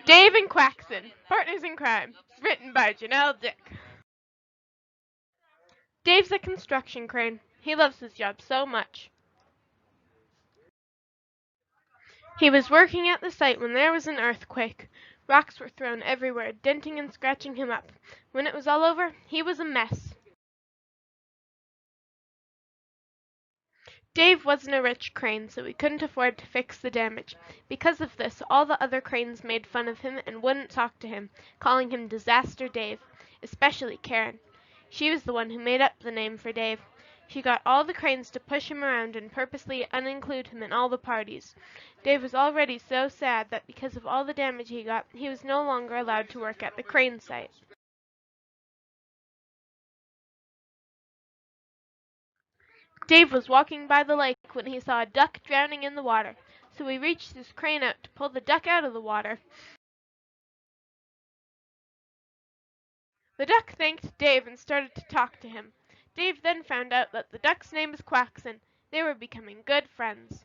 Dave and Quackson, Partners in Crime. Written by Janelle Dick. Dave's a construction crane. He loves his job so much. He was working at the site when there was an earthquake. Rocks were thrown everywhere, denting and scratching him up. When it was all over, he was a mess. Dave wasn't a rich crane, so he couldn't afford to fix the damage. Because of this, all the other cranes made fun of him and wouldn't talk to him, calling him Disaster Dave, especially Karen. She was the one who made up the name for Dave. She got all the cranes to push him around and purposely uninclude him in all the parties. Dave was already so sad that because of all the damage he got, he was no longer allowed to work at the crane site. Dave was walking by the lake when he saw a duck drowning in the water, so he reached his crane out to pull the duck out of the water. The duck thanked Dave and started to talk to him. Dave then found out that the duck's name was Quackson. They were becoming good friends.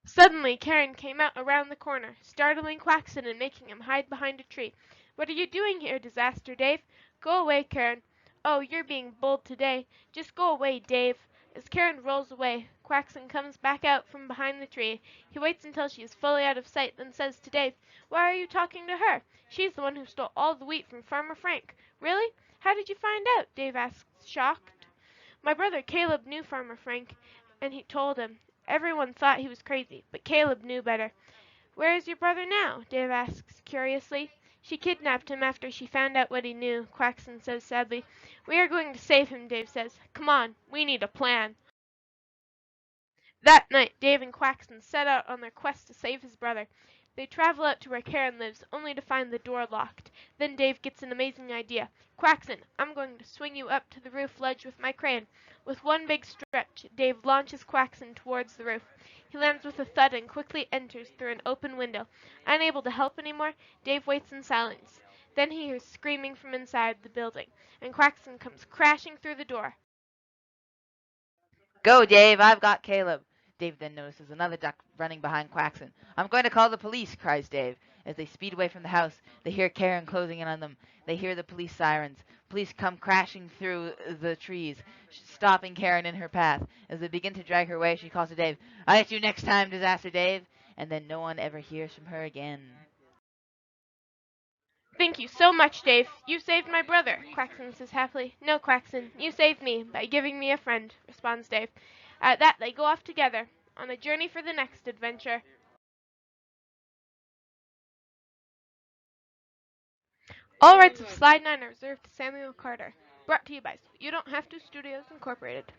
Suddenly, Karen came out around the corner, startling Quackson and making him hide behind a tree. "What are you doing here, Disaster Dave?" "Go away, Karen." "Oh, you're being bold today. Just go away, Dave." As Karen rolls away, Quackson comes back out from behind the tree. He waits until she is fully out of sight, then says to Dave, "Why are you talking to her? She's the one who stole all the wheat from Farmer Frank." "Really? How did you find out?" Dave asks, shocked. "My brother Caleb knew Farmer Frank, and he told him. Everyone thought he was crazy, but Caleb knew better." "Where is your brother now?" Dave asks curiously. "She kidnapped him after she found out what he knew," Quackson says sadly. "We are going to save him," Dave says. "Come on, we need a plan." That night, Dave and Quackson set out on their quest to save his brother. They travel out to where Karen lives, only to find the door locked. Then Dave gets an amazing idea. "Quackson, I'm going to swing you up to the roof ledge with my crane." With one big stretch, Dave launches Quackson towards the roof. He lands with a thud and quickly enters through an open window. Unable to help anymore, Dave waits in silence. Then he hears screaming from inside the building, and Quackson comes crashing through the door. "Go, Dave, I've got Caleb." Dave then notices another duck running behind Quackson. "I'm going to call the police," cries Dave. As they speed away from the house, they hear Karen closing in on them. They hear the police sirens. Police come crashing through the trees, stopping Karen in her path. As they begin to drag her away, she calls to Dave, "I'll get you next time, Disaster Dave." And then no one ever hears from her again. "Thank you so much, Dave. You saved my brother," Quackson says happily. "No, Quackson, you saved me by giving me a friend," responds Dave. At that, they go off together on a journey for the next adventure. All rights of Slide 9 are reserved to Samuel Carter. Brought to you by You Don't Have to Studios Incorporated.